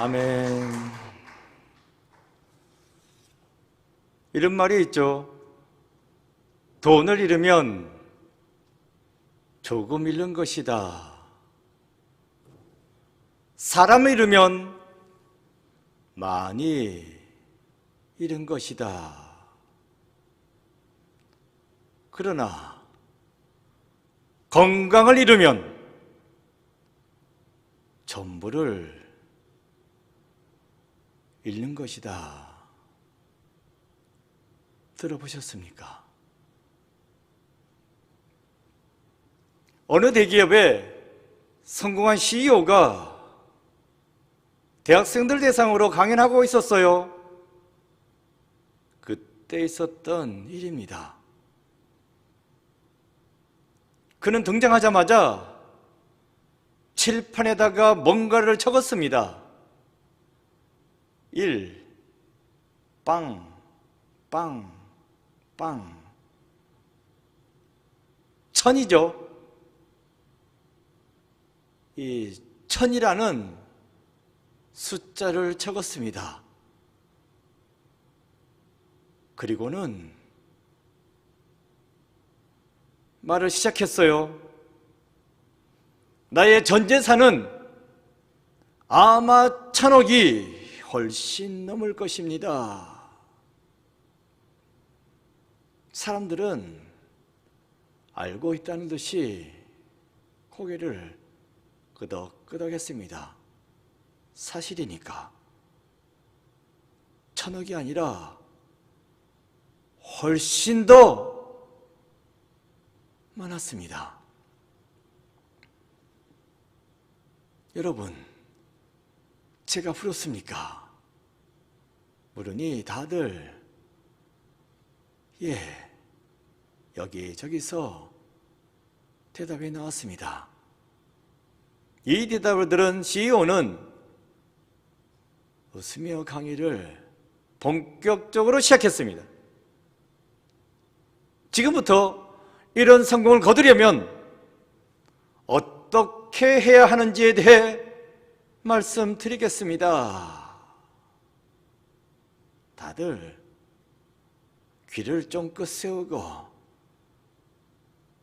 아멘. 이런 말이 있죠. 돈을 잃으면 조금 잃는 것이다. 사람을 잃으면 많이 잃은 것이다. 그러나 건강을 잃으면 전부를 잃는 것이다. 들어보셨습니까? 어느 대기업의 성공한 CEO가 대학생들 대상으로 강연하고 있었어요. 그때 있었던 일입니다. 그는 등장하자마자 칠판에다가 뭔가를 적었습니다. 1, 빵, 빵, 빵. 천이죠. 이 천이라는 숫자를 적었습니다. 그리고는 말을 시작했어요. 나의 전 재산은 아마 1,000억이 훨씬 넘을 것입니다. 사람들은 알고 있다는 듯이 고개를 끄덕끄덕했습니다. 사실이니까 1,000억이 아니라 훨씬 더 많았습니다. 여러분, 제가 부럽습니까? 물으니 다들 예, 여기저기서 대답이 나왔습니다. 이 대답을 들은 CEO는 웃으며 강의를 본격적으로 시작했습니다. 지금부터 이런 성공을 거두려면 어떻게 해야 하는지에 대해 말씀드리겠습니다. 다들 귀를 쫑긋 세우고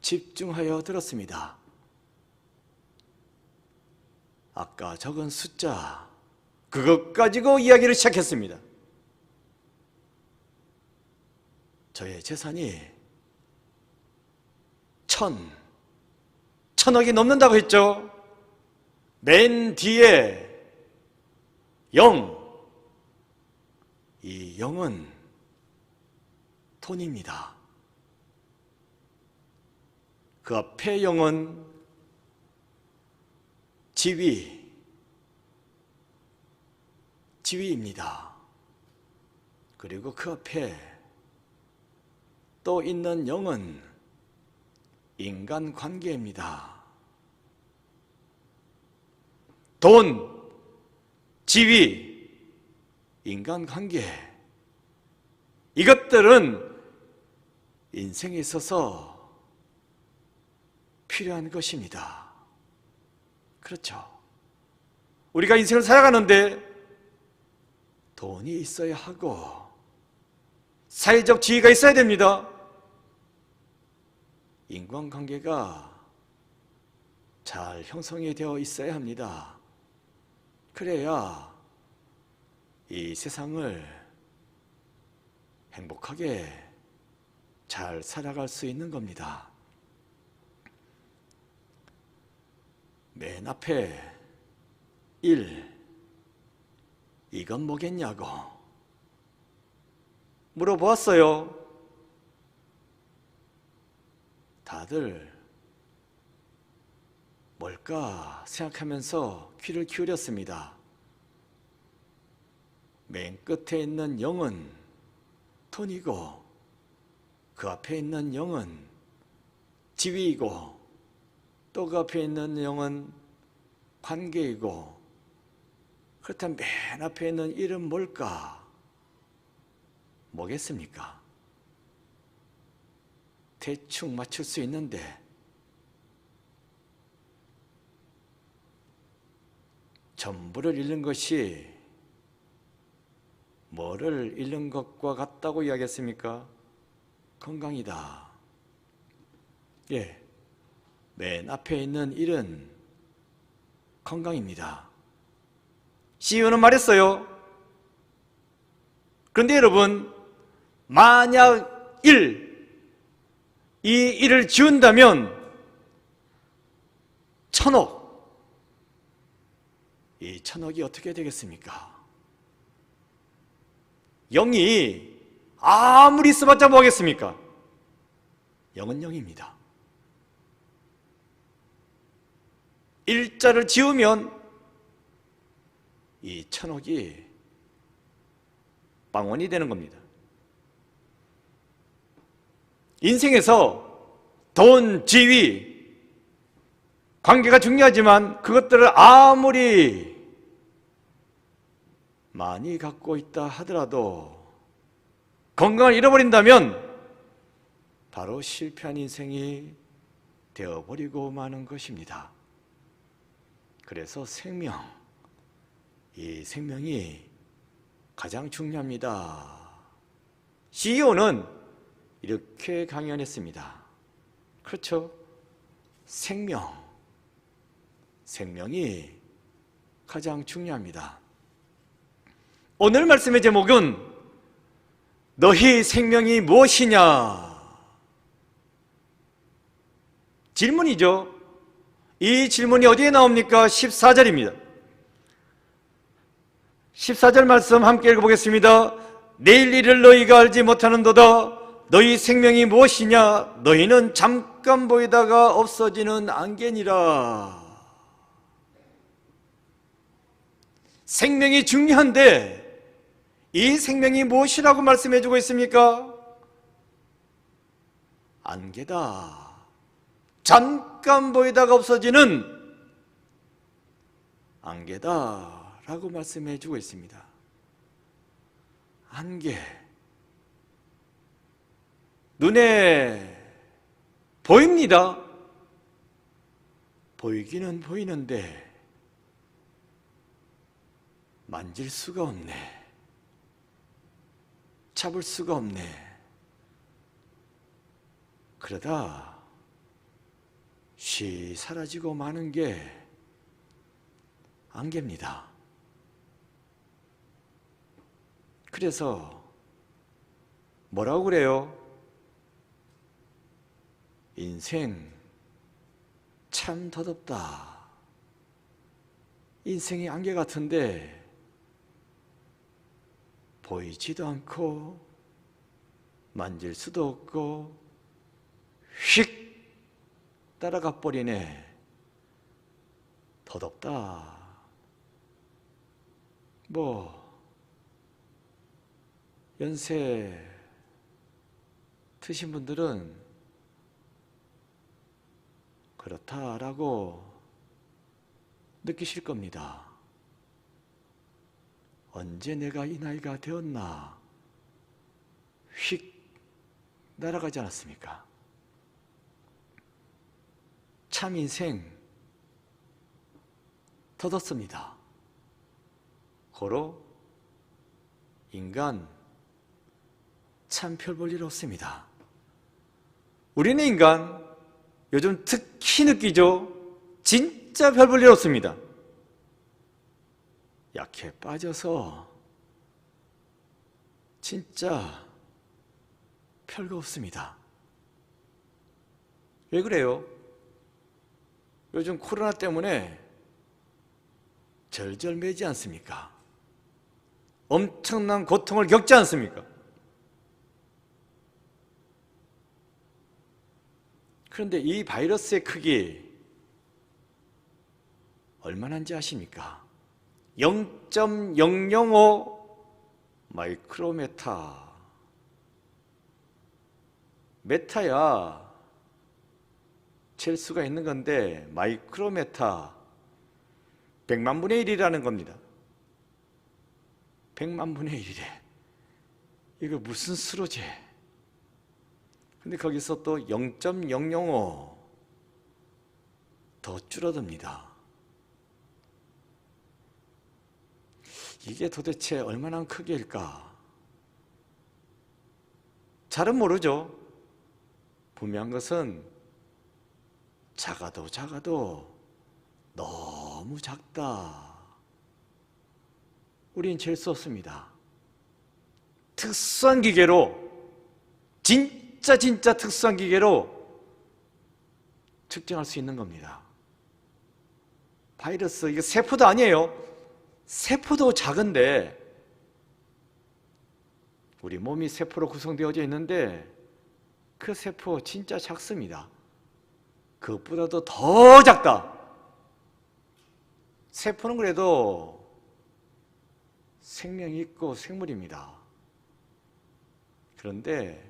집중하여 들었습니다. 아까 적은 숫자, 그것 가지고 이야기를 시작했습니다. 저의 재산이 1,000억이 넘는다고 했죠. 맨 뒤에 0, 이 0은 돈입니다. 그 앞에 0은 지위입니다. 그리고 그 앞에 또 있는 0은 인간관계입니다. 돈, 지위, 인간관계, 이것들은 인생에 있어서 필요한 것입니다. 그렇죠. 우리가 인생을 살아가는데 돈이 있어야 하고 사회적 지위가 있어야 됩니다. 인간관계가 잘 형성이 되어 있어야 합니다. 그래야 이 세상을 행복하게 잘 살아갈 수 있는 겁니다. 맨 앞에 1, 이건 뭐겠냐고 물어보았어요. 다들 뭘까 생각하면서 귀를 기울였습니다. 맨 끝에 있는 0은 돈이고 그 앞에 있는 0은 지위이고 또 그 앞에 있는 0은 관계이고, 그렇다면 맨 앞에 있는 1은 뭘까? 뭐겠습니까? 대충 맞출 수 있는데 전부를 잃는 것이 뭐를 잃는 것과 같다고 이야기했습니까? 건강이다. 예, 맨 앞에 있는 일은 건강입니다. CEO는 말했어요. 그런데 여러분, 만약 이 일을 지운다면 1,000억, 이 1,000억이 어떻게 되겠습니까? 0이 아무리 써봤자 뭐하겠습니까? 0은 0입니다. 일자를 지우면 이 1,000억이 빵원이 되는 겁니다. 인생에서 돈, 지위, 관계가 중요하지만 그것들을 아무리 많이 갖고 있다 하더라도 건강을 잃어버린다면 바로 실패한 인생이 되어버리고 마는 것입니다. 그래서 이 생명이 가장 중요합니다. CEO는 이렇게 강연했습니다. 그렇죠? 생명이 가장 중요합니다. 오늘 말씀의 제목은 너희 생명이 무엇이냐? 질문이죠. 이 질문이 어디에 나옵니까? 14절입니다. 14절 말씀 함께 읽어보겠습니다. 내일 일을 너희가 알지 못하는도다. 너희 생명이 무엇이냐? 너희는 잠깐 보이다가 없어지는 안개니라. 생명이 중요한데 이 생명이 무엇이라고 말씀해주고 있습니까? 안개다. 잠깐 보이다가 없어지는 안개다 라고 말씀해주고 있습니다. 안개, 눈에 보입니다. 보이기는 보이는데 만질 수가 없네. 잡을 수가 없네. 그러다 쉬 사라지고 마는 게 안개입니다. 그래서 뭐라고 그래요? 인생 참 더덥다. 인생이 안개 같은데 보이지도 않고 만질 수도 없고 휙 따라가 버리네. 더덥다. 연세 드신 분들은 그렇다라고 느끼실 겁니다. 언제 내가 이 나이가 되었나? 휙 날아가지 않았습니까? 참 인생 더덥습니다. 고로 인간 참 별 볼 일 없습니다. 우리는 인간 요즘 특히 느끼죠. 진짜 별 볼 일 없습니다. 약해 빠져서 진짜 별거 없습니다. 왜 그래요? 요즘 코로나 때문에 절절매지 않습니까? 엄청난 고통을 겪지 않습니까? 그런데 이 바이러스의 크기 얼마나인지 아십니까? 0.005 마이크로메타. 메타야 잴 수가 있는 건데 마이크로메타 100만 분의 1이라는 겁니다. 100만 분의 1이래. 이거 무슨 수로제? 근데 거기서 또 0.005 더 줄어듭니다. 이게 도대체 얼마나 크기일까? 잘은 모르죠. 분명한 것은 작아도 너무 작다. 우린 잴 수 없습니다. 특수한 기계로, 진짜 특수한 기계로 측정할 수 있는 겁니다. 바이러스, 이게 세포도 아니에요. 세포도 작은데, 우리 몸이 세포로 구성되어져 있는데 그 세포 진짜 작습니다. 그것보다도 더 작다. 세포는 그래도 생명이 있고 생물입니다. 그런데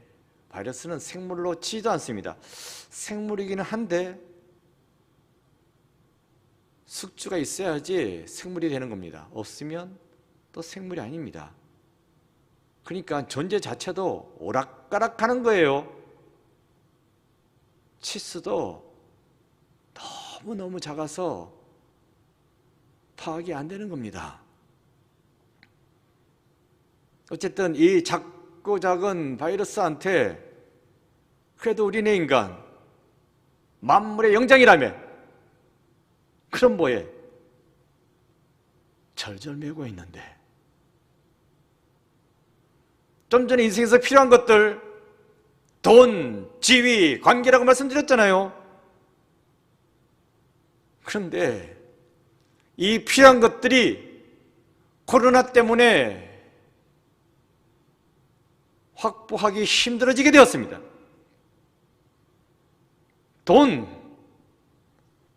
바이러스는 생물로 치지도 않습니다. 생물이기는 한데 숙주가 있어야지 생물이 되는 겁니다. 없으면 또 생물이 아닙니다. 그러니까 존재 자체도 오락가락하는 거예요. 치수도 너무너무 작아서 파악이 안 되는 겁니다. 어쨌든 이 작고 작은 바이러스한테 그래도 우리네 인간 만물의 영장이라며, 그럼 뭐해? 절절매고 있는데, 좀 전에 인생에서 필요한 것들, 돈, 지위, 관계라고 말씀드렸잖아요. 그런데 이 필요한 것들이 코로나 때문에 확보하기 힘들어지게 되었습니다. 돈,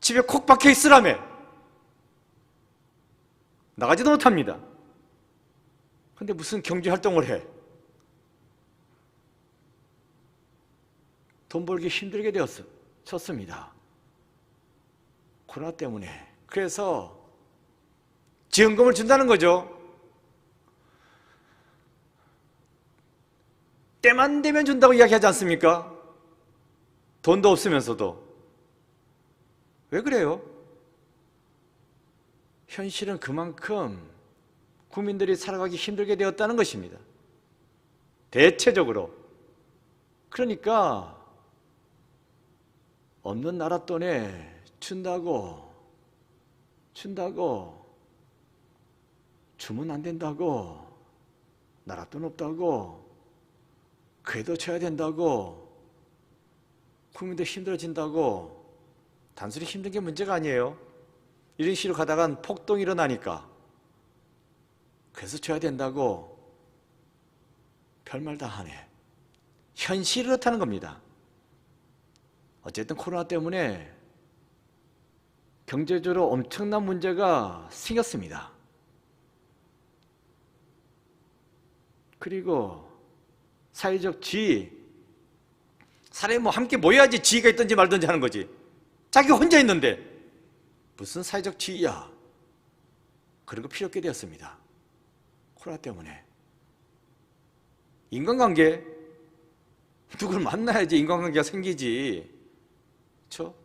집에 콕 박혀 있으라며 나가지도 못합니다. 근데 무슨 경제활동을 해? 돈 벌기 힘들게 쳤습니다. 코로나 때문에. 그래서 지원금을 준다는 거죠. 때만 되면 준다고 이야기하지 않습니까? 돈도 없으면서도. 왜 그래요? 현실은 그만큼 국민들이 살아가기 힘들게 되었다는 것입니다. 대체적으로. 그러니까 없는 나라 돈에 준다고 주면 안 된다고, 나라 돈 없다고, 그래도 쳐야 된다고, 국민들 힘들어진다고. 단순히 힘든 게 문제가 아니에요. 이런 식으로 가다간 폭동이 일어나니까 그래서 쳐야 된다고 별말 다 하네. 현실이 그렇다는 겁니다. 어쨌든 코로나 때문에 경제적으로 엄청난 문제가 생겼습니다. 그리고 사회적 지위, 사람이 뭐 함께 모여야지 지위가 있든지 말든지 하는 거지. 자기 혼자 있는데 무슨 사회적 지위야. 그런 거 필요 없게 되었습니다. 코로나 때문에. 인간관계, 누굴 만나야지 인간관계가 생기지. 그렇죠?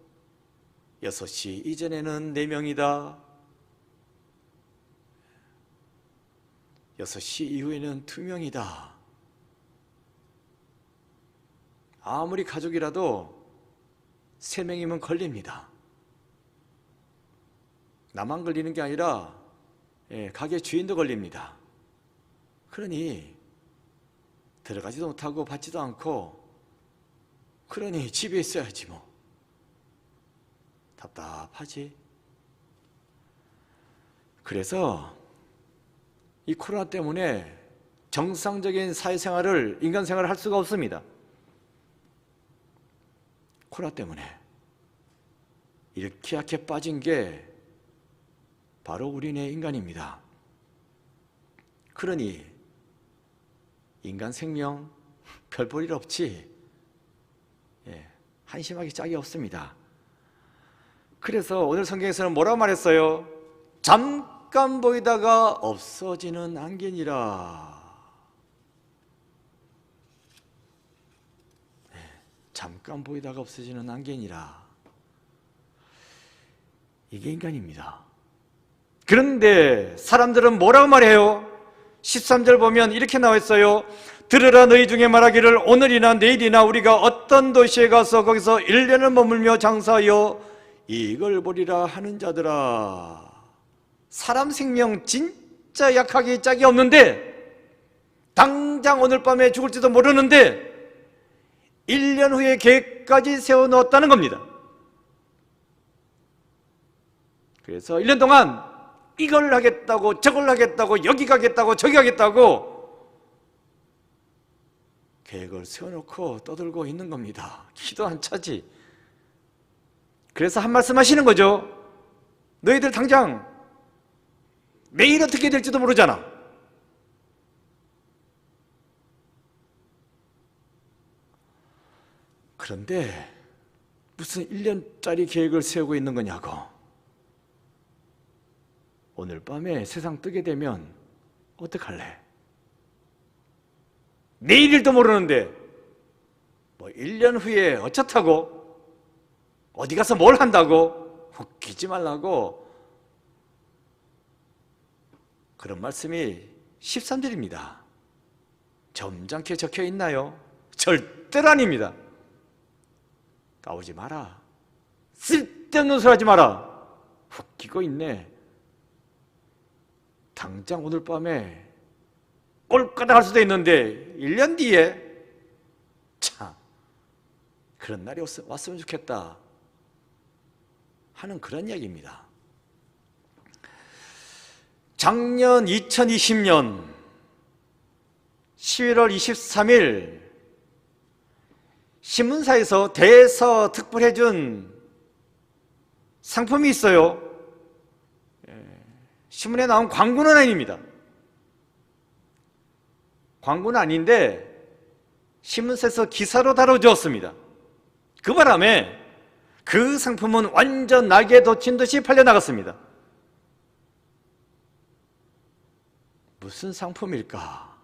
6시 이전에는 4명이다. 6시 이후에는 2명이다. 아무리 가족이라도 3명이면 걸립니다. 나만 걸리는 게 아니라 가게 주인도 걸립니다. 그러니 들어가지도 못하고 받지도 않고, 그러니 집에 있어야지 뭐. 답답하지. 그래서 이 코로나 때문에 정상적인 사회생활을, 인간생활을 할 수가 없습니다. 코로나 때문에 이렇게 약해 빠진 게 바로 우리네 인간입니다. 그러니 인간 생명 별 볼 일 없지. 한심하기 짝이 없습니다. 그래서 오늘 성경에서는 뭐라고 말했어요? 잠깐 보이다가 없어지는 안개니라. 잠깐 보이다가 없어지는 안개니라. 이게 인간입니다. 그런데 사람들은 뭐라고 말해요? 13절 보면 이렇게 나와 있어요. 들으라, 너희 중에 말하기를 오늘이나 내일이나 우리가 어떤 도시에 가서 거기서 1년을 머물며 장사하여 이익을 보리라 하는 자들아. 사람 생명 진짜 약하기 짝이 없는데, 당장 오늘 밤에 죽을지도 모르는데 1년 후에 계획까지 세워놓았다는 겁니다. 그래서 1년 동안 이걸 하겠다고 저걸 하겠다고 여기 가겠다고 저기 가겠다고 계획을 세워놓고 떠들고 있는 겁니다. 기도 안 차지. 그래서 한 말씀 하시는 거죠. 너희들 당장 내일 어떻게 될지도 모르잖아. 그런데 무슨 1년짜리 계획을 세우고 있는 거냐고. 오늘 밤에 세상 뜨게 되면 어떡할래? 내일일도 모르는데 뭐 1년 후에 어쩌다고? 어디 가서 뭘 한다고? 웃기지 말라고. 그런 말씀이 13절입니다. 점잖게 적혀 있나요? 절대로 아닙니다. 까오지 마라. 쓸데없는 소리 하지 마라. 웃기고 있네. 당장 오늘 밤에 꼴까닥 할 수도 있는데 1년 뒤에 참 그런 날이 왔으면 좋겠다 하는 그런 이야기입니다. 작년 2020년 11월 23일 신문사에서 대서특필해준 상품이 있어요. 신문에 나온 광고는 아닙니다. 광고는 아닌데 신문사에서 기사로 다뤄주었습니다. 그 바람에 그 상품은 완전 날개에 돋친 듯이 팔려나갔습니다. 무슨 상품일까?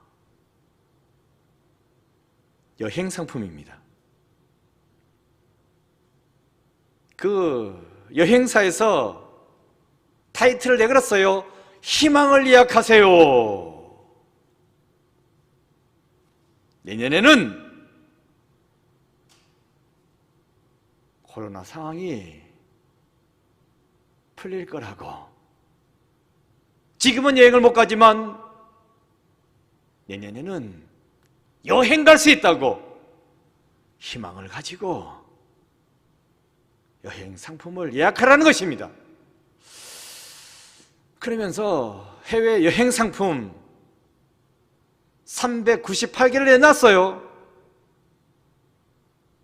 여행 상품입니다. 그 여행사에서 타이틀을 내걸었어요. 희망을 예약하세요. 내년에는 코로나 상황이 풀릴 거라고. 지금은 여행을 못 가지만 내년에는 여행 갈 수 있다고 희망을 가지고 여행 상품을 예약하라는 것입니다. 그러면서 해외 여행 상품 398개를 내놨어요.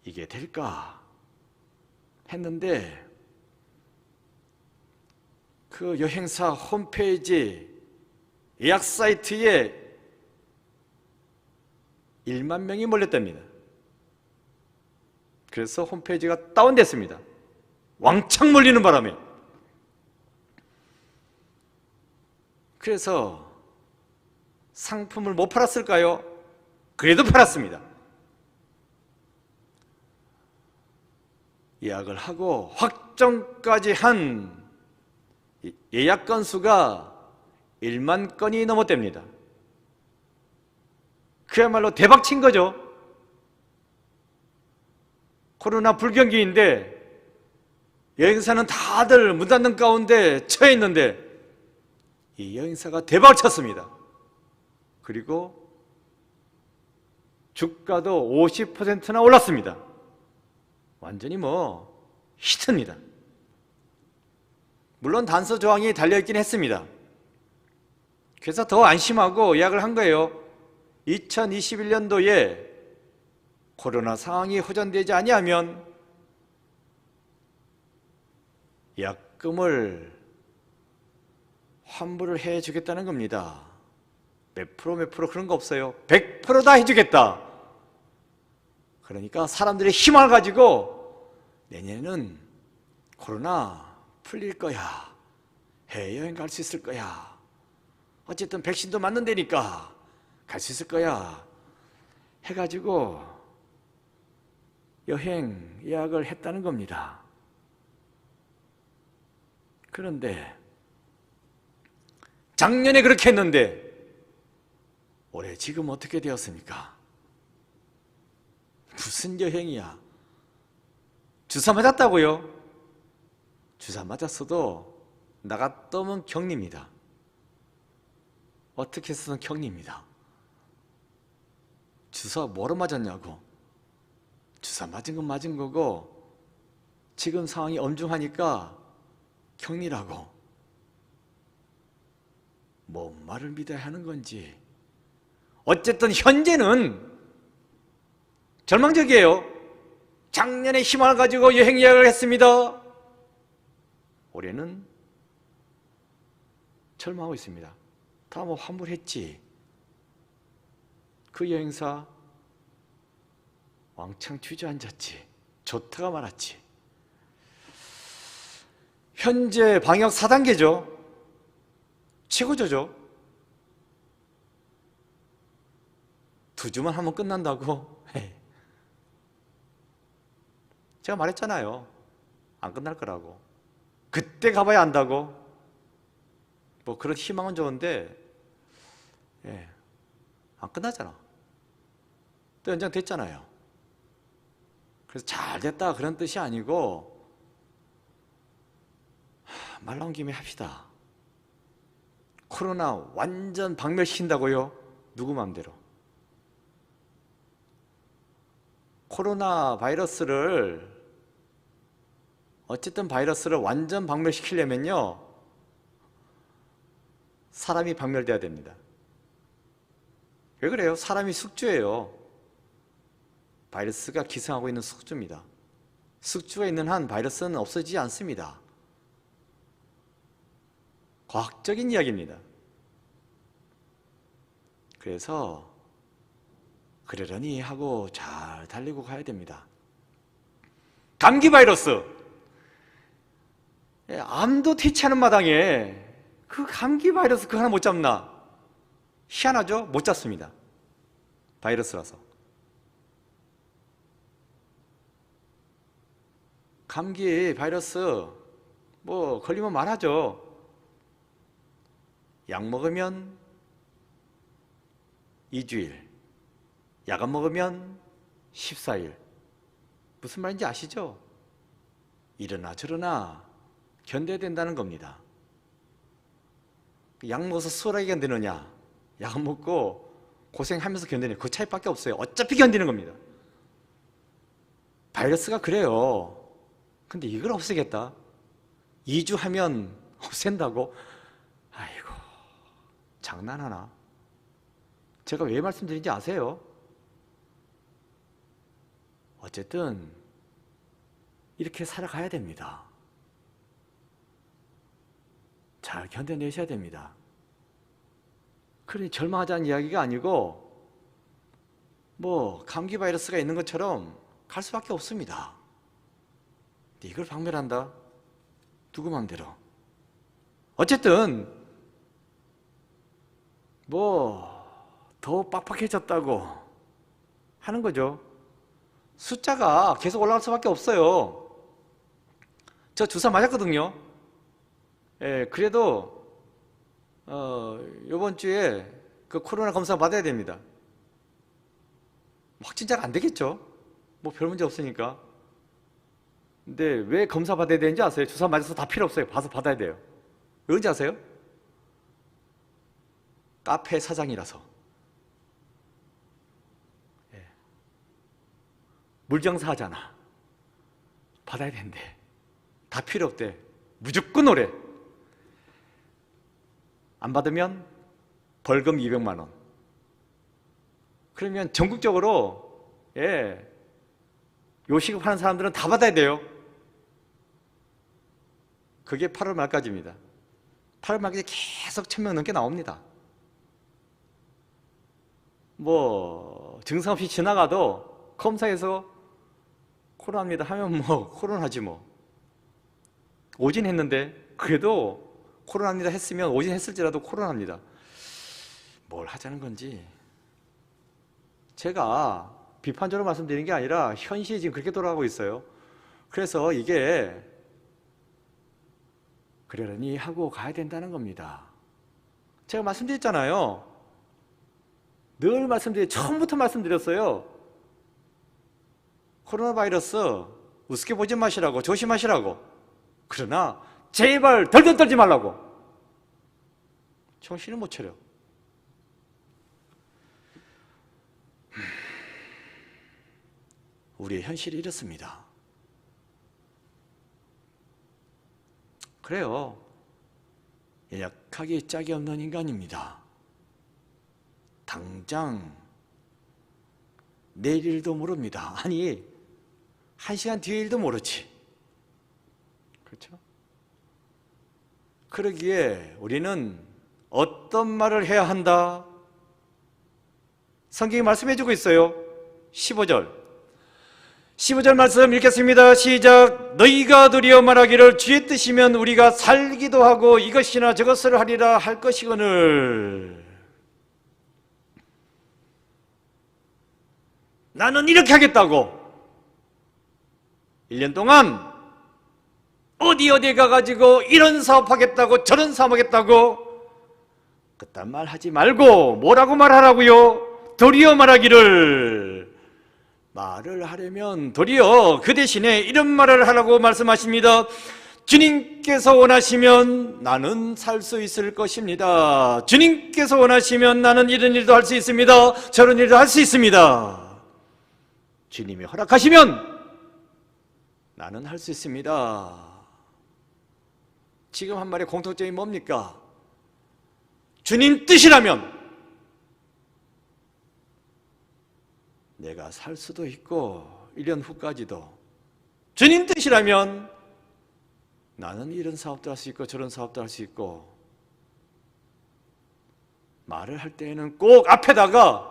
이게 될까 했는데 그 여행사 홈페이지 예약 사이트에 1만 명이 몰렸답니다. 그래서 홈페이지가 다운됐습니다. 왕창 몰리는 바람에. 그래서 상품을 못 팔았을까요? 그래도 팔았습니다. 예약을 하고 확정까지 한 예약 건수가 1만 건이 넘었답니다. 그야말로 대박 친 거죠. 코로나 불경기인데 여행사는 다들 문 닫는 가운데 처해 있는데 이 여행사가 대박을 쳤습니다. 그리고 주가도 50%나 올랐습니다. 완전히 히트입니다. 물론 단서 조항이 달려있긴 했습니다. 그래서 더 안심하고 예약을 한 거예요. 2021년도에 코로나 상황이 호전되지 아니하면 예약금을 환불을 해주겠다는 겁니다. 몇 프로 그런 거 없어요. 100% 다 해주겠다. 그러니까 사람들의 희망을 가지고 내년에는 코로나 풀릴 거야. 해외여행 갈 수 있을 거야. 어쨌든 백신도 맞는다니까 갈 수 있을 거야. 해가지고 여행 예약을 했다는 겁니다. 그런데 작년에 그렇게 했는데 올해 지금 어떻게 되었습니까? 무슨 여행이야? 주사 맞았다고요? 주사 맞았어도 나갔더면 격리입니다. 어떻게 해서는 격리입니다. 주사 뭐로 맞았냐고. 주사 맞은 건 맞은 거고 지금 상황이 엄중하니까 격리라고. 뭔 말을 믿어야 하는 건지. 어쨌든 현재는 절망적이에요. 작년에 희망을 가지고 여행 예약을 했습니다. 올해는 절망하고 있습니다. 다 뭐 환불했지. 그 여행사 왕창 주저앉았지. 좋다가 말았지. 현재 방역 4단계죠. 최고조죠. 2주만 하면 끝난다고. 제가 말했잖아요. 안 끝날 거라고. 그때 가봐야 안다고. 뭐 그런 희망은 좋은데 안 끝나잖아. 또 연장됐잖아요. 그래서 잘 됐다 그런 뜻이 아니고 말 나온 김에 합시다. 코로나 완전 박멸시킨다고요? 누구 마음대로. 코로나 바이러스를 어쨌든 바이러스를 완전 박멸시키려면요 사람이 박멸돼야 됩니다. 왜 그래요? 사람이 숙주예요. 바이러스가 기생하고 있는 숙주입니다. 숙주가 있는 한 바이러스는 없어지지 않습니다. 과학적인 이야기입니다. 그래서 그러려니 하고 잘 달리고 가야 됩니다. 감기 바이러스. 암도 퇴치하는 마당에 그 감기 바이러스 그거 하나 못 잡나? 희한하죠? 못 잡습니다. 바이러스라서. 감기 바이러스 뭐 걸리면 말하죠. 약 먹으면 2주일, 약 안 먹으면 14일. 무슨 말인지 아시죠? 이러나 저러나 견뎌야 된다는 겁니다. 약 먹어서 수월하게 견디느냐, 약 안 먹고 고생하면서 견디느냐, 그 차이밖에 없어요. 어차피 견디는 겁니다. 바이러스가 그래요. 근데 이걸 없애겠다? 2주 하면 없앤다고? 아이고, 장난하나? 제가 왜 말씀드린지 아세요? 어쨌든 이렇게 살아가야 됩니다. 잘 견뎌내셔야 됩니다. 그러니 절망하자는 이야기가 아니고 뭐 감기 바이러스가 있는 것처럼 갈 수밖에 없습니다. 근데 이걸 박멸한다? 누구 마음대로. 어쨌든 뭐 더 빡빡해졌다고 하는 거죠. 숫자가 계속 올라갈 수밖에 없어요. 저 주사 맞았거든요. 그래도 이번 주에 그 코로나 검사 받아야 됩니다. 확진자가 안 되겠죠. 뭐 별 문제 없으니까. 근데 왜 검사 받아야 되는지 아세요? 주사 맞아서 다 필요 없어요. 봐서 받아야 돼요. 왜 그런지 아세요? 카페 사장이라서. 물장사 하잖아. 받아야 된대. 다 필요 없대. 무조건 오래. 안 받으면 벌금 200만 원. 그러면 전국적으로 요식업 하는 사람들은 다 받아야 돼요. 그게 8월 말까지입니다. 8월 말까지 계속 1000명 넘게 나옵니다. 뭐 증상 없이 지나가도 검사에서 코로나입니다 하면 뭐 코로나지 뭐. 오진했는데 그래도 코로나입니다 했으면 오진했을지라도 코로나입니다. 뭘 하자는 건지. 제가 비판적으로 말씀드리는 게 아니라 현실이 지금 그렇게 돌아가고 있어요. 그래서 이게 그러려니 하고 가야 된다는 겁니다. 제가 말씀드렸잖아요. 늘 처음부터 말씀드렸어요. 코로나 바이러스 우습게 보지 마시라고, 조심하시라고. 그러나 제발 덜덜 떨지 말라고. 정신을 못 차려. 우리의 현실이 이렇습니다. 그래요. 약하기 짝이 없는 인간입니다. 당장 내일 일도 모릅니다. 아니, 1시간 뒤의 일도 모르지. 그렇죠? 그러기에 우리는 어떤 말을 해야 한다? 성경이 말씀해 주고 있어요. 15절 말씀 읽겠습니다. 시작. 너희가 도리어 말하기를 주의 뜻이면 우리가 살기도 하고 이것이나 저것을 하리라 할 것이거늘 나는 이렇게 하겠다고 1년 동안 어디 가가지고 이런 사업하겠다고 저런 사업하겠다고 그딴 말 하지 말고 뭐라고 말하라고요? 도리어 말하기를 말을 하려면 도리어 그 대신에 이런 말을 하라고 말씀하십니다. 주님께서 원하시면 나는 살 수 있을 것입니다. 주님께서 원하시면 나는 이런 일도 할 수 있습니다. 저런 일도 할 수 있습니다. 주님이 허락하시면 나는 할 수 있습니다. 지금 한 말의 공통점이 뭡니까? 주님 뜻이라면 내가 살 수도 있고 1년 후까지도 주님 뜻이라면 나는 이런 사업도 할 수 있고 저런 사업도 할 수 있고 말을 할 때에는 꼭 앞에다가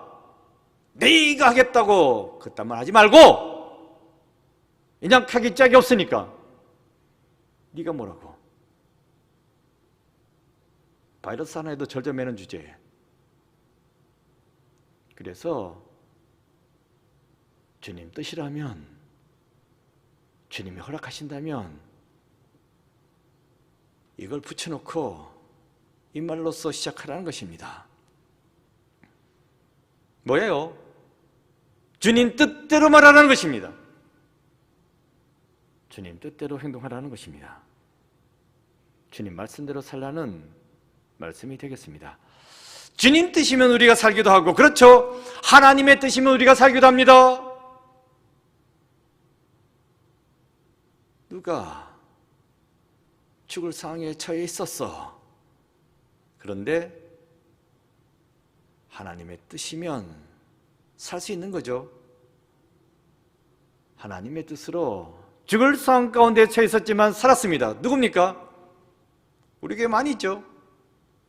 내가 하겠다고 그딴 말 하지 말고 그냥 하기 짝이 없으니까 네가 뭐라고 바이러스 하나에도 절절매는 주제에 그래서 주님 뜻이라면 주님이 허락하신다면 이걸 붙여놓고 이 말로써 시작하라는 것입니다. 뭐예요? 주님 뜻대로 말하라는 것입니다. 주님 뜻대로 행동하라는 것입니다. 주님 말씀대로 살라는 말씀이 되겠습니다. 주님 뜻이면 우리가 살기도 하고 그렇죠. 하나님의 뜻이면 우리가 살기도 합니다. 누가 죽을 상황에 처해 있었어. 그런데 하나님의 뜻이면 살 수 있는 거죠. 하나님의 뜻으로 죽을 상황 가운데 처해 있었지만 살았습니다. 누굽니까? 우리 교회 많이 있죠.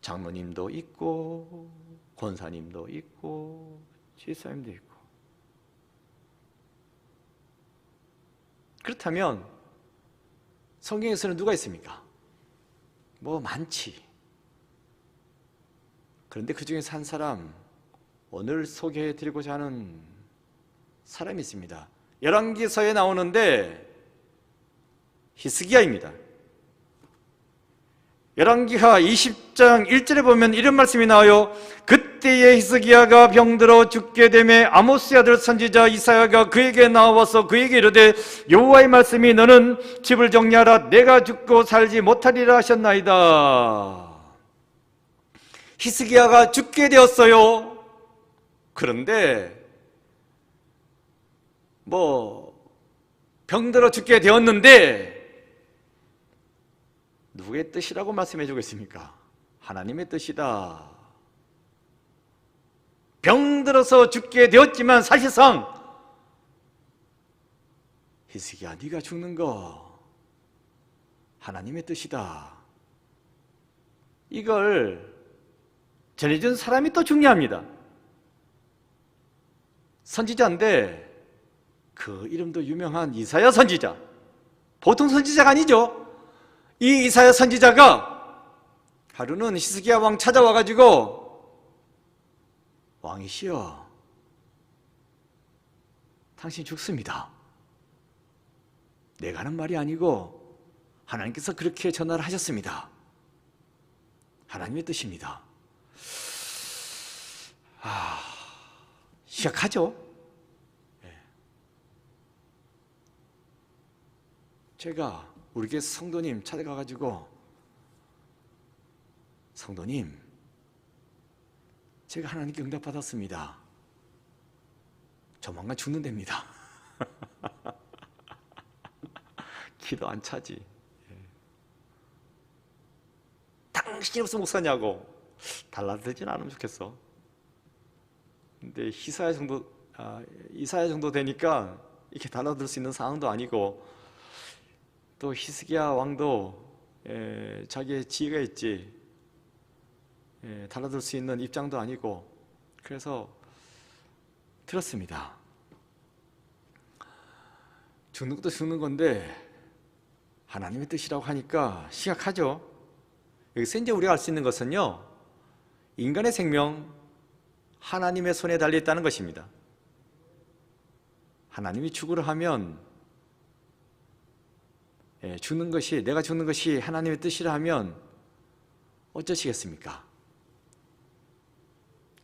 장로님도 있고 권사님도 있고 지사님도 있고. 그렇다면 성경에서는 누가 있습니까? 뭐 많지. 그런데 그 중에서 한 사람, 오늘 소개해드리고자 하는 사람이 있습니다. 열왕기서에 나오는데 히스기야입니다. 열왕기하 20장 1절에 보면 이런 말씀이 나와요. 그때에 히스기야가 병들어 죽게 되매 아모스의 아들 선지자 이사야가 그에게 나와서 그에게 이르되 여호와의 말씀이 너는 집을 정리하라 내가 죽고 살지 못하리라 하셨나이다. 히스기야가 죽게 되었어요. 그런데 병들어 죽게 되었는데 누구의 뜻이라고 말씀해 주겠습니까? 하나님의 뜻이다. 병들어서 죽게 되었지만 사실상 히스기야 네가 죽는 거 하나님의 뜻이다. 이걸 전해준 사람이 또 중요합니다. 선지자인데 그 이름도 유명한 이사야 선지자. 보통 선지자가 아니죠. 이 이사야 선지자가 하루는 히스기야 왕 찾아와가지고 왕이시여 당신 죽습니다. 내가 하는 말이 아니고 하나님께서 그렇게 전화를 하셨습니다. 하나님의 뜻입니다. 시작하죠. 제가 우리 교회 성도님 찾아가가지고, 성도님, 제가 하나님께 응답받았습니다. 조만간 죽는답니다. 기도 안 차지. 당신이 무슨 목사냐고. 달라들진 않으면 좋겠어. 근데 이사야 정도 되니까 이렇게 달라들 수 있는 상황도 아니고, 또 히스기야 왕도 자기의 지혜가 있지, 달라들 수 있는 입장도 아니고, 그래서 들었습니다. 죽는 것도 죽는 건데 하나님의 뜻이라고 하니까 시각하죠. 여기서 이제 우리가 알 수 있는 것은요, 인간의 생명 하나님의 손에 달려있다는 것입니다. 하나님이 죽으라 하면, 내가 죽는 것이 하나님의 뜻이라 하면 어쩌시겠습니까?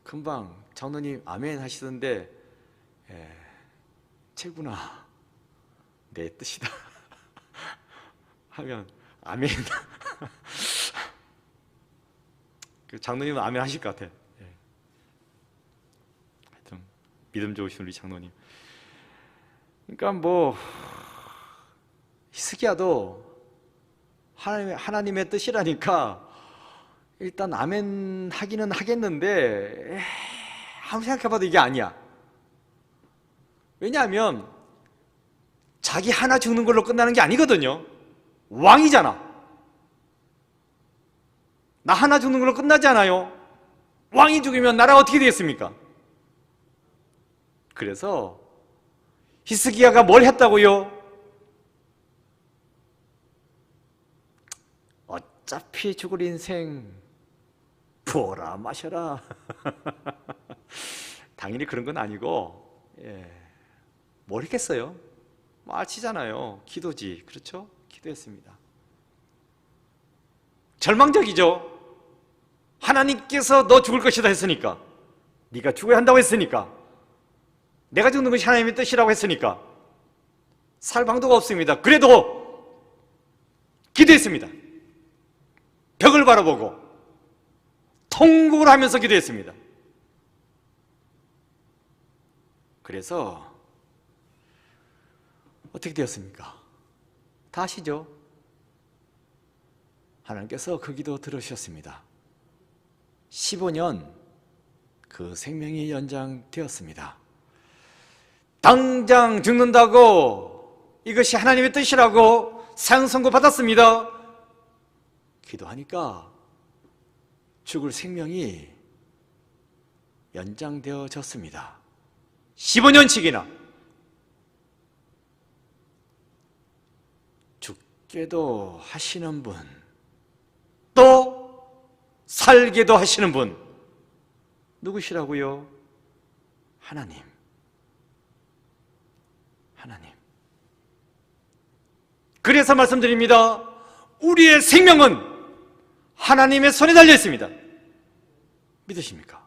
금방 장로님 아멘 하시던데, 채구나, 내 뜻이다 하면 아멘. 장로님은 아멘 하실 것 같아. 하여튼 믿음 좋으신 우리 장로님. 그러니까 뭐 히스기야도 하나님의 뜻이라니까 일단 아멘 하기는 하겠는데, 아무리 생각해봐도 이게 아니야. 왜냐하면 자기 하나 죽는 걸로 끝나는 게 아니거든요. 왕이잖아. 나 하나 죽는 걸로 끝나지 않아요. 왕이 죽으면 나라가 어떻게 되겠습니까? 그래서 히스기야가 뭘 했다고요? 어차피 죽을 인생 부어라 마셔라. 당연히 그런 건 아니고, 뭘 했겠어요? 말치잖아요. 기도지. 그렇죠? 기도했습니다. 절망적이죠. 하나님께서 너 죽을 것이다 했으니까, 네가 죽어야 한다고 했으니까, 내가 죽는 것이 하나님의 뜻이라고 했으니까 살 방도가 없습니다. 그래도 기도했습니다. 벽을 바라보고 통곡을 하면서 기도했습니다. 그래서 어떻게 되었습니까? 다 아시죠? 하나님께서 그 기도 들으셨습니다. 15년 그 생명이 연장되었습니다. 당장 죽는다고, 이것이 하나님의 뜻이라고 사형 선고 받았습니다. 기도하니까 죽을 생명이 연장되어졌습니다. 15년씩이나. 죽게도 하시는 분, 또 살게도 하시는 분, 누구시라고요? 하나님. 하나님. 그래서 말씀드립니다. 우리의 생명은 하나님의 손에 달려 있습니다. 믿으십니까?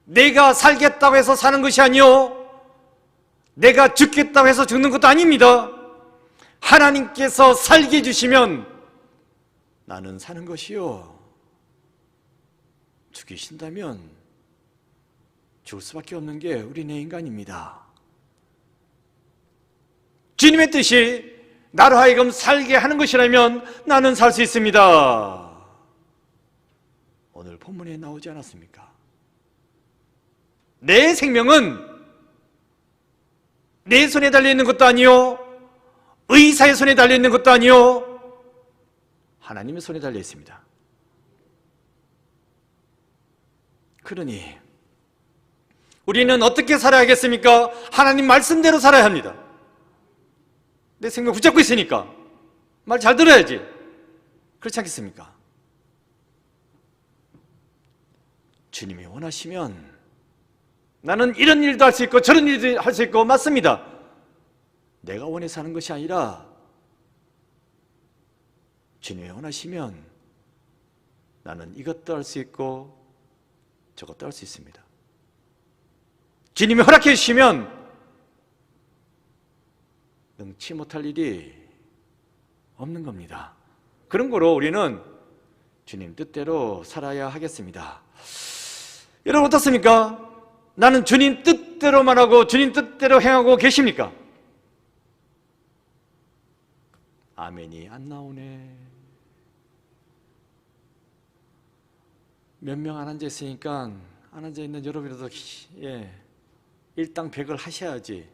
내가 살겠다고 해서 사는 것이 아니요, 내가 죽겠다고 해서 죽는 것도 아닙니다. 하나님께서 살게 해주시면 나는 사는 것이요, 죽이신다면 죽을 수밖에 없는 게 우리네 인간입니다. 주님의 뜻이 나로 하여금 살게 하는 것이라면 나는 살 수 있습니다. 오늘 본문에 나오지 않았습니까? 내 생명은 내 손에 달려있는 것도 아니요, 의사의 손에 달려있는 것도 아니요, 하나님의 손에 달려있습니다. 그러니 우리는 어떻게 살아야겠습니까? 하나님 말씀대로 살아야 합니다. 내 생명 붙잡고 있으니까 말 잘 들어야지. 그렇지 않겠습니까? 주님이 원하시면 나는 이런 일도 할 수 있고 저런 일도 할 수 있고, 맞습니다. 내가 원해서 하는 것이 아니라 주님이 원하시면 나는 이것도 할 수 있고 저것도 할 수 있습니다. 주님이 허락해 주시면 능치 못할 일이 없는 겁니다. 그런 거로 우리는 주님 뜻대로 살아야 하겠습니다. 여러분 어떻습니까? 나는 주님 뜻대로만 하고 주님 뜻대로 행하고 계십니까? 아멘이 안 나오네. 몇 명 안 앉아 있으니까 안 앉아 있는 여러분이라도 일당 100을 하셔야지.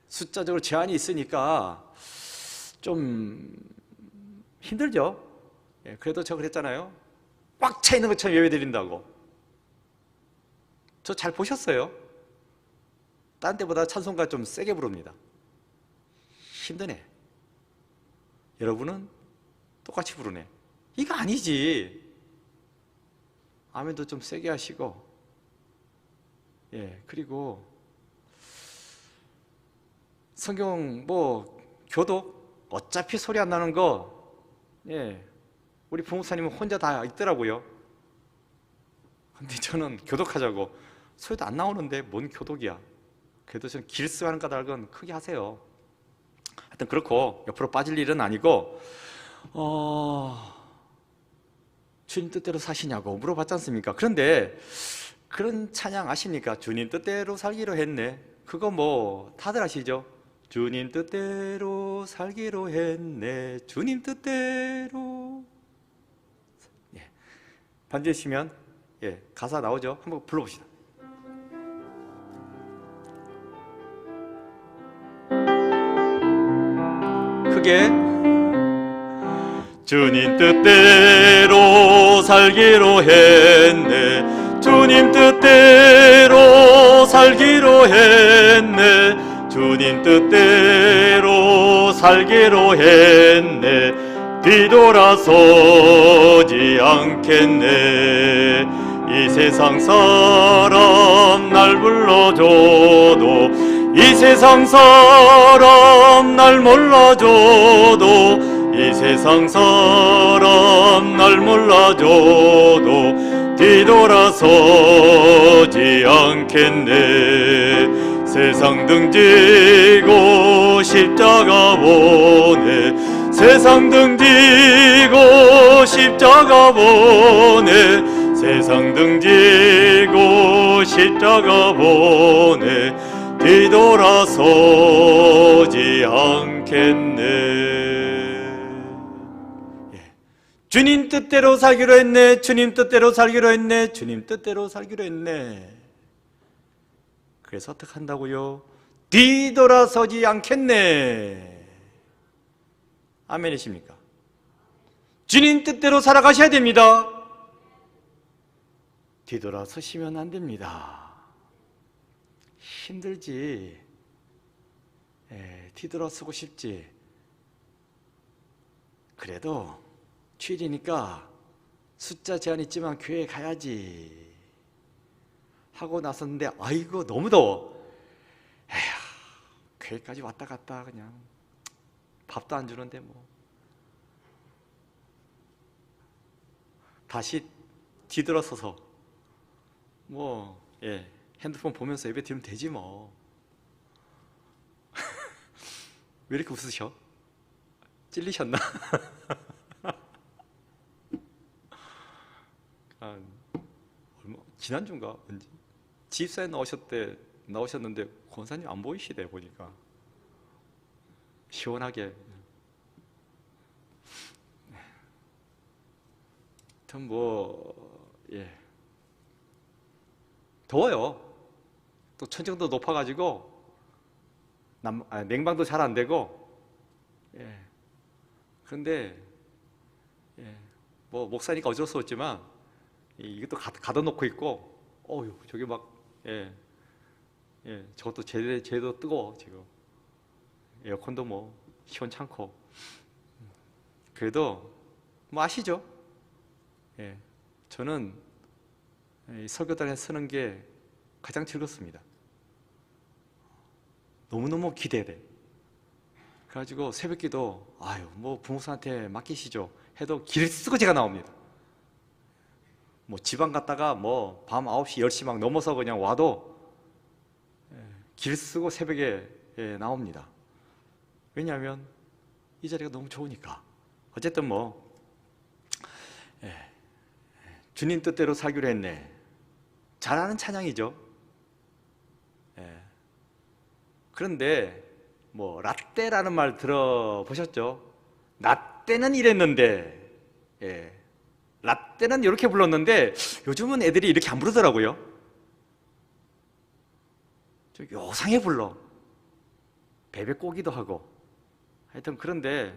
숫자적으로 제한이 있으니까 좀 힘들죠. 그래도 저 그랬잖아요. 꽉 차 있는 것처럼 예배 드린다고. 저 잘 보셨어요? 딴 때보다 찬송가 좀 세게 부릅니다. 힘드네. 여러분은 똑같이 부르네. 이거 아니지. 아멘도 좀 세게 하시고, 그리고 성경 교독 어차피 소리 안 나는 거, 우리 부목사님은 혼자 다 있더라고요. 근데 저는 교독하자고 소리도 안 나오는데 뭔 교독이야. 그래도 저는 길스하는 까닭은 크게 하세요. 하여튼 그렇고 옆으로 빠질 일은 아니고, 주님 뜻대로 사시냐고 물어봤지 않습니까? 그런데 그런 찬양 아십니까? 주님 뜻대로 살기로 했네. 그거 다들 아시죠? 주님 뜻대로 살기로 했네. 주님 뜻대로. 반주해 주시면 가사 나오죠? 한번 불러봅시다. 크게. 주님 뜻대로 살기로 했네. 주님 뜻대로 살기로 했네. 주님 뜻대로 살기로 했네. 뒤돌아서지 않겠네. 이 세상 사람 날 불러줘도, 이 세상 사람 날 몰라줘도, 이 세상 사람 날 몰라줘도 뒤돌아서지 않겠네. 세상 등지고 십자가 보네. 세상 등지고 십자가 보네. 세상 등지고 십자가 보네. 뒤돌아서지 않겠네. 주님 뜻대로 살기로 했네. 주님 뜻대로 살기로 했네. 주님 뜻대로 살기로 했네. 그래서 어떻게 한다고요? 뒤돌아서지 않겠네. 아멘이십니까? 주님 뜻대로 살아가셔야 됩니다. 뒤돌아서시면 안 됩니다. 힘들지. 뒤돌아서고 싶지. 그래도 주일이니까 숫자 제한 있지만 교회 가야지 하고 나섰는데, 아이고 너무 더워. 에휴, 교회까지 왔다 갔다 그냥 밥도 안 주는데 다시 뒤돌아서서 핸드폰 보면서 예배 드리면 되지 왜 이렇게 웃으셔? 찔리셨나? 지난주인가 언제 지입사에 나오셨는데 권사님 안 보이시대. 보니까 시원하게. 참 더워요. 또 천정도 높아가지고 냉방도 잘 안 되고. 그런데 목사니까 어쩔 수 없지만 이것도 가둬놓고 있고, 저기 저것도 제도 뜨거워 지금. 에어컨도 시원찮고. 그래도 아시죠? 저는 설교단에 서는 게 가장 즐겁습니다. 너무너무 기대돼. 그래가지고 새벽기도 아유 뭐 부목사한테 맡기시죠 해도 길 쓰고 제가 나옵니다. 뭐 지방 갔다가 뭐 밤 9시 10시 막 넘어서 그냥 와도 길 쓰고 새벽에 나옵니다. 왜냐하면 이 자리가 너무 좋으니까. 어쨌든 뭐 주님 뜻대로 살기로 했네. 잘 아는 찬양이죠. 그런데 뭐 라떼라는 말 들어보셨죠? 라떼는 이랬는데 라떼는 이렇게 불렀는데 요즘은 애들이 이렇게 안 부르더라고요. 좀 요상해 불러. 베베꼬기도 하고 하여튼. 그런데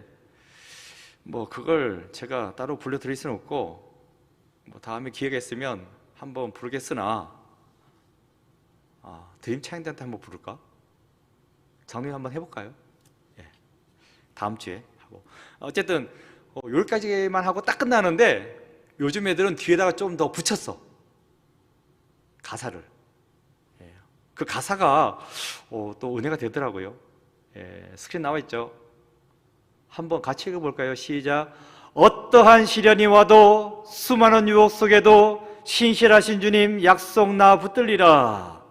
뭐 그걸 제가 따로 불러드릴 수는 없고 뭐 다음에 기회가 있으면 한번 부르겠으나 드림 차인드한테 한번 부를까? 장로님 한번 해볼까요? 다음 주에 하고. 어쨌든 여기까지만 하고 딱 끝나는데 요즘 애들은 뒤에다가 좀 더 붙였어, 가사를. 그 가사가 또 은혜가 되더라고요. 스크린 나와 있죠? 한번 같이 읽어볼까요? 시작. 어떠한 시련이 와도 수많은 유혹 속에도 신실하신 주님 약속 나 붙들리라.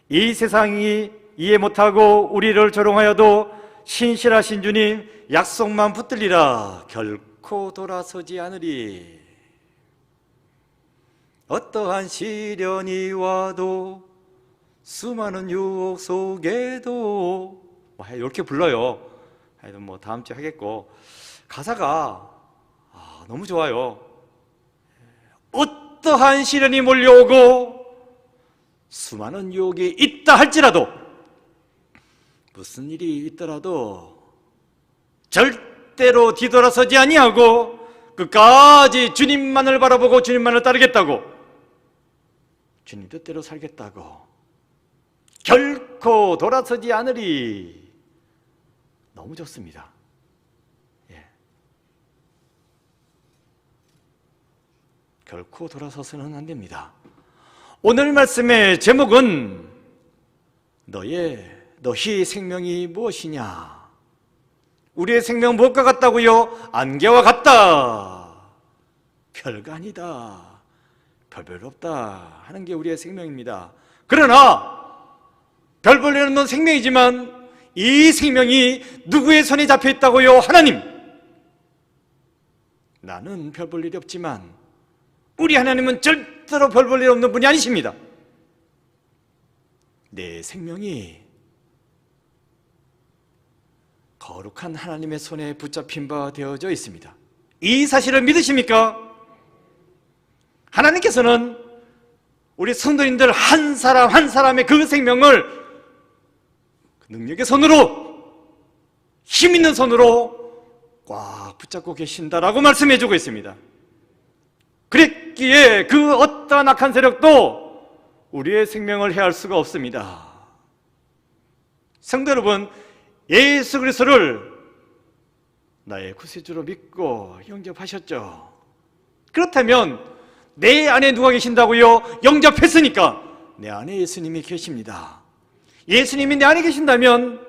이 세상이 이해 못하고 우리를 조롱하여도 신실하신 주님 약속만 붙들리라. 결코 돌아서지 않으리. 어떠한 시련이 와도 수많은 유혹 속에도 이렇게 불러요. 하여튼 뭐 다음 주에 하겠고. 가사가 너무 좋아요. 어떠한 시련이 몰려오고 수많은 유혹이 있다 할지라도, 무슨 일이 있더라도 절대로 뒤돌아서지 아니하고 끝까지 주님만을 바라보고 주님만을 따르겠다고, 주님 뜻대로 살겠다고, 결코 돌아서지 않으리. 너무 좋습니다. 결코 돌아서서는 안 됩니다. 오늘 말씀의 제목은 너희 생명이 무엇이냐? 우리의 생명 무엇과 같다고요? 안개와 같다. 별거 아니다. 별별 없다 하는 게 우리의 생명입니다. 그러나 별 볼 일 없는 생명이지만 이 생명이 누구의 손에 잡혀 있다고요? 하나님. 나는 별 볼 일이 없지만 우리 하나님은 절대로 별 볼 일 없는 분이 아니십니다. 내 생명이 거룩한 하나님의 손에 붙잡힌 바 되어져 있습니다. 이 사실을 믿으십니까? 하나님께서는 우리 성도님들 한 사람 한 사람의 그 생명을 능력의 손으로, 힘 있는 손으로 꽉 붙잡고 계신다라고 말씀해 주고 있습니다. 그랬기에 그 어떠한 악한 세력도 우리의 생명을 해할 수가 없습니다. 성도 여러분, 예수 그리스도를 나의 구세주로 믿고 영접하셨죠? 그렇다면 내 안에 누가 계신다고요? 영접했으니까 내 안에 예수님이 계십니다. 예수님이 내 안에 계신다면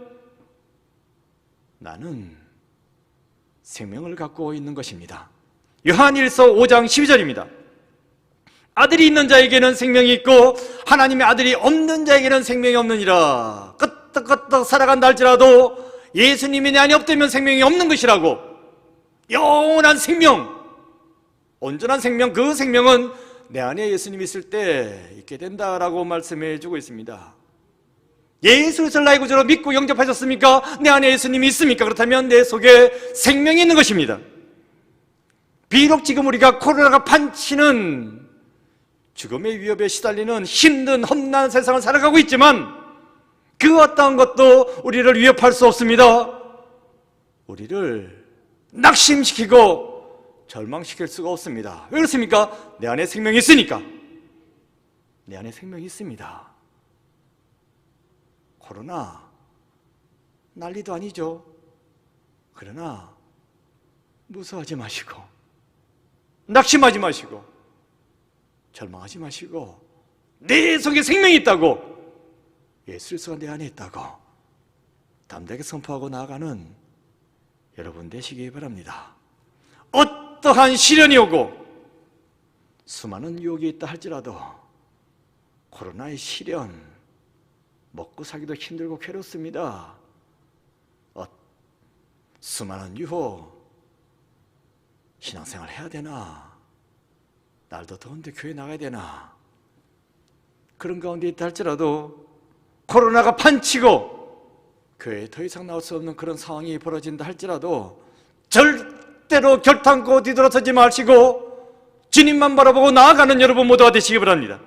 나는 생명을 갖고 있는 것입니다. 요한일서 5장 12절입니다. 아들이 있는 자에게는 생명이 있고 하나님의 아들이 없는 자에게는 생명이 없느니라. 끄떡끄떡 살아간다 할지라도 예수님이 내 안에 없다면 생명이 없는 것이라고. 영원한 생명, 온전한 생명, 그 생명은 내 안에 예수님이 있을 때 있게 된다라고 말씀해 주고 있습니다. 예수 그리스도를 나의 구주로 믿고 영접하셨습니까? 내 안에 예수님이 있습니까? 그렇다면 내 속에 생명이 있는 것입니다. 비록 지금 우리가 코로나가 판치는 죽음의 위협에 시달리는 힘든 험난한 세상을 살아가고 있지만 그 어떠한 것도 우리를 위협할 수 없습니다. 우리를 낙심시키고 절망시킬 수가 없습니다. 왜 그렇습니까? 내 안에 생명이 있으니까. 내 안에 생명이 있습니다. 코로나 난리도 아니죠. 그러나 무서워하지 마시고, 낙심하지 마시고, 절망하지 마시고, 내 속에 생명이 있다고, 예수 그리스도가 내 안에 있다고 담대하게 선포하고 나아가는 여러분 되시기 바랍니다. 어떠한 시련이 오고 수많은 유혹이 있다 할지라도 코로나의 시련, 먹고 살기도 힘들고 괴롭습니다. 수많은 유혹, 신앙생활 해야 되나? 날도 더운데 교회 나가야 되나? 그런 가운데 있다 할지라도 코로나가 판치고 교회에 더 이상 나올 수 없는 그런 상황이 벌어진다 할지라도 절대로 결단코 뒤돌아서지 마시고 주님만 바라보고 나아가는 여러분 모두가 되시기 바랍니다.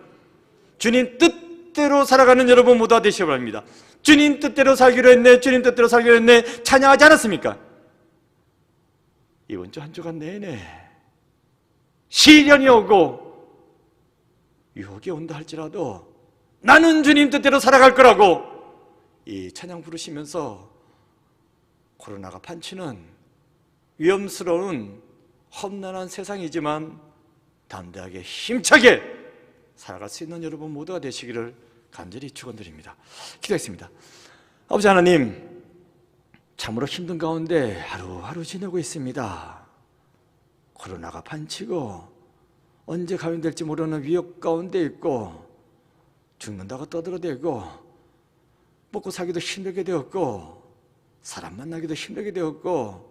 주님 뜻대로 살아가는 여러분 모두가 되시기 바랍니다. 주님 뜻대로 살기로 했네, 주님 뜻대로 살기로 했네 찬양하지 않았습니까? 이번 주 한 주간 내내 시련이 오고 유혹이 온다 할지라도 나는 주님 뜻대로 살아갈 거라고 이 찬양 부르시면서 코로나가 판치는 위험스러운 험난한 세상이지만 담대하게 힘차게 살아갈 수 있는 여러분 모두가 되시기를 간절히 축원드립니다. 기도했습니다. 아버지 하나님, 참으로 힘든 가운데 하루하루 지내고 있습니다. 코로나가 판치고 언제 감염될지 모르는 위협 가운데 있고 죽는다고 떠들어대고 먹고 살기도 힘들게 되었고 사람 만나기도 힘들게 되었고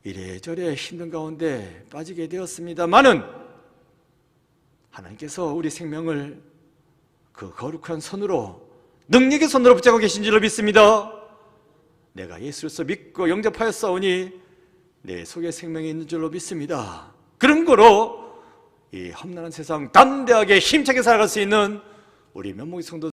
이래저래 힘든 가운데 빠지게 되었습니다마는 하나님께서 우리 생명을 그 거룩한 손으로 능력의 손으로 붙잡고 계신 줄로 믿습니다. 내가 예수로서 믿고 영접하였사오니 내 속에 생명이 있는 줄로 믿습니다. 그런 거로 이 험난한 세상 담대하게 힘차게 살아갈 수 있는 우리 면목의 성도